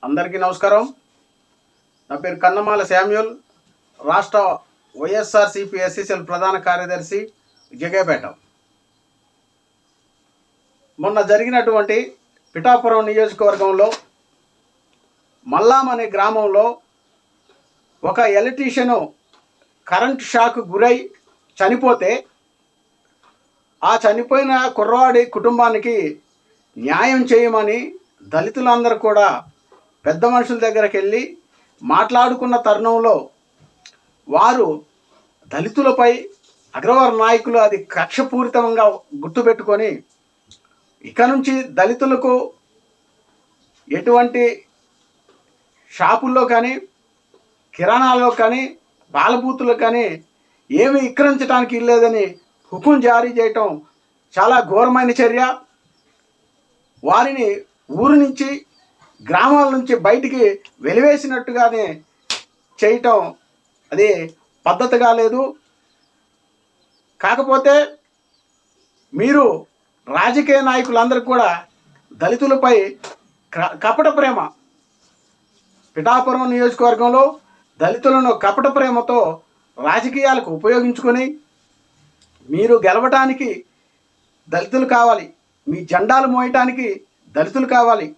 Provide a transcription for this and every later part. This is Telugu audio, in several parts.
అందరికీ నమస్కారం. నా పేరు కన్నమాల శామ్యూల్, రాష్ట్ర వైఎస్ఆర్సీపీ ఎస్సీసీఎల్ ప్రధాన కార్యదర్శి, జగ్గయ్యపేట. మొన్న జరిగినటువంటి పిఠాపురం నియోజకవర్గంలో మల్లాం అనే గ్రామంలో ఒక ఎలక్ట్రీషియను కరెంట్ షాక్ గురై చనిపోతే ఆ చనిపోయిన కుర్రవాడి కుటుంబానికి న్యాయం చేయమని దళితులందరూ కూడా పెద్ద మనుషుల దగ్గరికి వెళ్ళి మాట్లాడుకున్న తరుణంలో వారు దళితులపై అగ్రవర్ణ నాయకులు అది కక్షపూరితంగా గుర్తుపెట్టుకొని ఇక నుంచి దళితులకు ఎటువంటి షాపుల్లో కానీ కిరాణాల్లో కానీ పాలబూతుల్లో కానీ ఏమి విక్రయించడానికి ఇల్లేదని హుకుం జారీ చేయటం చాలా ఘోరమైన చర్య. వారిని ఊరు నుంచి గ్రామాల నుంచి బయటికి వెలివేసినట్టుగానే చేయటం అది పద్ధతిగా లేదు. కాకపోతే మీరు రాజకీయ నాయకులందరూ కూడా దళితులపై కపట ప్రేమ, పిఠాపురం నియోజకవర్గంలో దళితులను కపట ప్రేమతో రాజకీయాలకు ఉపయోగించుకొని మీరు గెలవటానికి దళితులు కావాలి, మీ జెండాలు మోయటానికి దళితులు కావాలి,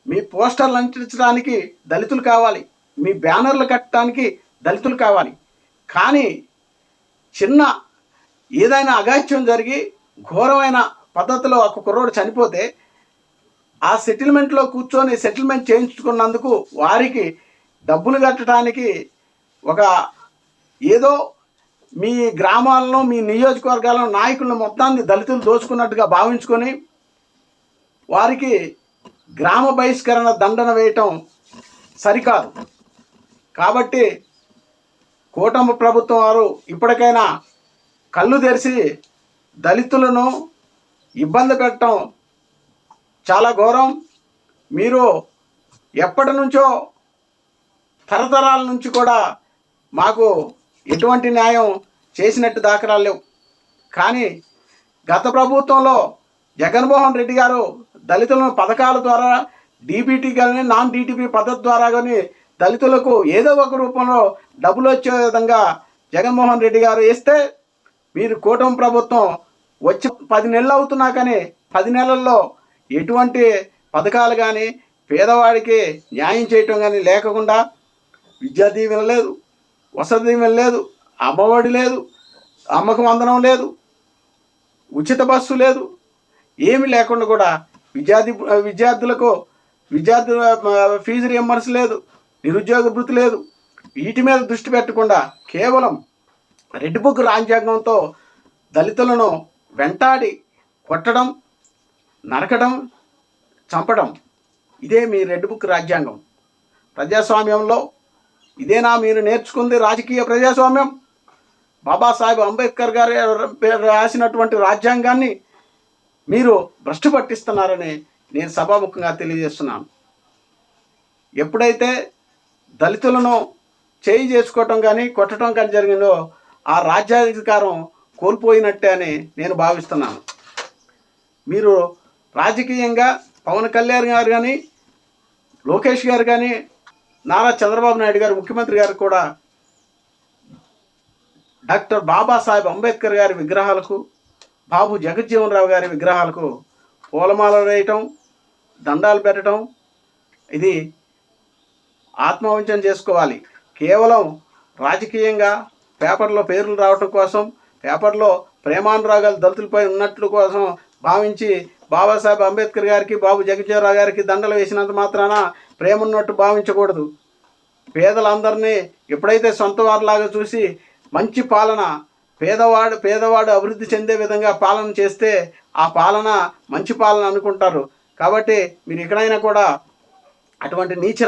మీ పోస్టర్లు అంటించడానికి దళితులు కావాలి, మీ బ్యానర్లు కట్టడానికి దళితులు కావాలి. కానీ చిన్న ఏదైనా అగాత్యం జరిగి ఘోరమైన పద్ధతిలో ఒక కుర్రోడు చనిపోతే ఆ సెటిల్మెంట్లో కూర్చొని సెటిల్మెంట్ చేయించుకున్నందుకు వారికి డబ్బులు కట్టడానికి ఒక ఏదో మీ గ్రామాలను మీ నియోజకవర్గాలను నాయకులను మొత్తాన్ని దళితులు దోచుకున్నట్టుగా భావించుకొని వారికి గ్రామ బహిష్కరణ దండన వేయటం సరికాదు. కాబట్టి కూటమి ప్రభుత్వం వారు ఇప్పటికైనా కళ్ళు తెరిచి దళితులను ఇబ్బంది పెట్టడం చాలా ఘోరం. మీరు ఎప్పటి నుంచో తరతరాల నుంచి కూడా మాకు ఎటువంటి న్యాయం చేసినట్టు దాఖలాలు లేవు. కానీ గత ప్రభుత్వంలో జగన్మోహన్ రెడ్డి గారు దళితులను పథకాల ద్వారా డీబీటీ కానీ నాన్ డీటీపీ పద్ధతి ద్వారా కానీ దళితులకు ఏదో ఒక రూపంలో డబ్బులు వచ్చే విధంగా జగన్మోహన్ రెడ్డి గారు ఇస్తే మీరు కూటమి ప్రభుత్వం వచ్చి 10 నెలలు అవుతున్నా కానీ 10 నెలల్లో ఎటువంటి పథకాలు కానీ పేదవాడికి న్యాయం చేయటం కానీ లేకుండా విద్యా దీవెన లేదు, వసతి దీవెన లేదు, అమ్మఒడి లేదు, అమ్మకు వందనం లేదు, ఉచిత బస్సు లేదు, ఏమి లేకుండా కూడా విద్యార్థుల ఫీజు రియంబర్స్ లేదు, నిరుద్యోగ భృతి లేదు. వీటి మీద దృష్టి పెట్టకుండా కేవలం రెడ్ బుక్ రాజ్యాంగంతో దళితులను వెంటాడి కొట్టడం, నరకడం, చంపడం, ఇదే మీ రెడ్ బుక్ రాజ్యాంగం. ప్రజాస్వామ్యంలో ఇదేనా మీరు నేర్చుకుంది రాజకీయ ప్రజాస్వామ్యం? బాబాసాహెబ్ అంబేద్కర్ గారు రాసినటువంటి రాజ్యాంగాన్ని మీరు భ్రష్టు పట్టిస్తున్నారని నేను సభాముఖంగా తెలియజేస్తున్నాను. ఎప్పుడైతే దళితులను చేయి చేసుకోవటం కానీ కొట్టడం కానీ జరిగిందో ఆ రాజ్యాధికారం కోల్పోయినట్టే అని నేను భావిస్తున్నాను. మీరు రాజకీయంగా పవన్ కళ్యాణ్ గారు కానీ లోకేష్ గారు కానీ నారా చంద్రబాబు నాయుడు గారు ముఖ్యమంత్రి గారు కూడా డాక్టర్ బాబాసాహెబ్ అంబేద్కర్ గారి విగ్రహాలకు, బాబు జగజ్జీవన్ రావు గారి విగ్రహాలకు పూలమాలలు వేయటం, దండాలు పెట్టడం, ఇది ఆత్మవంచన చేసుకోవాలి. కేవలం రాజకీయంగా పేపర్లో పేర్లు రావటం కోసం, పేపర్లో ప్రేమానురాగాలు దళితులపై ఉన్నట్లు కోసం భావించి బాబాసాహెబ్ అంబేద్కర్ గారికి, బాబు జగజ్జీవన్ రావు గారికి దండలు వేసినంత మాత్రాన ప్రేమ ఉన్నట్టు భావించకూడదు. పేదలందరినీ ఎప్పుడైతే సొంత వారిలాగా చూసి మంచి పాలన, పేదవాడు అభివృద్ధి చెందే విధంగా పాలన చేస్తే ఆ పాలన మంచి పాలన అనుకుంటారు. కాబట్టి మీరు ఎక్కడైనా కూడా అటువంటి నీచ